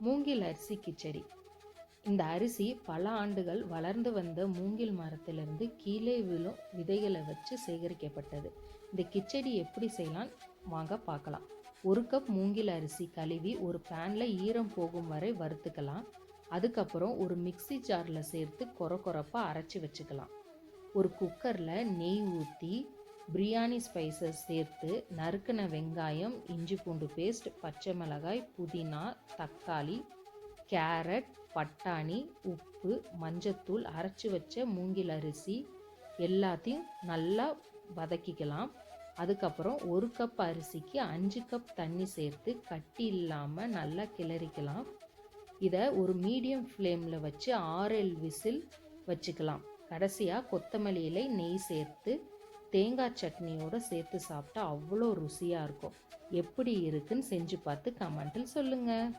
மூங்கில் அரிசி கிச்சடி. இந்த அரிசி பல ஆண்டுகள் வளர்ந்து வந்த மூங்கில் மரத்திலிருந்து கீழே விழும் விதைகளை வச்சு சேகரிக்கப்பட்டது. இந்த கிச்சடி எப்படி செய்யலாம் வாங்க பார்க்கலாம். 1 கப் மூங்கில் அரிசி கழுவி ஒரு பேனில் ஈரம் போகும் வரை வறுத்துக்கலாம். அதுக்கப்புறம் ஒரு மிக்ஸி ஜாரில் சேர்த்து கொரப்பாக அரைச்சி வச்சுக்கலாம். ஒரு குக்கரில் நெய் ஊற்றி பிரியாணி ஸ்பைசஸ் சேர்த்து நறுக்கின வெங்காயம், இஞ்சி பூண்டு பேஸ்ட், பச்சை மிளகாய், புதினா, தக்காளி, கேரட், பட்டாணி, உப்பு, மஞ்சத்தூள், அரைச்சி வச்ச மூங்கில் அரிசி எல்லாத்தையும் நல்லா வதக்கிக்கலாம். அதுக்கப்புறம் 1 கப் அரிசிக்கு 5 கப் தண்ணி சேர்த்து கட்டி இல்லாமல் நல்லா கிளறிக்கலாம். இதை ஒரு மீடியம் ஃப்ளேமில் வச்சு 6-7 விசில் வச்சுக்கலாம். கடைசியாக கொத்தமல்லி இலை, நெய் சேர்த்து தேங்காய் சட்னியோடு சேர்த்து சாப்பிட்டா அவ்வளோ ருசியாக இருக்கும். எப்படி இருக்குன்னு செஞ்சு பார்த்து கமெண்ட்டில் சொல்லுங்கள்.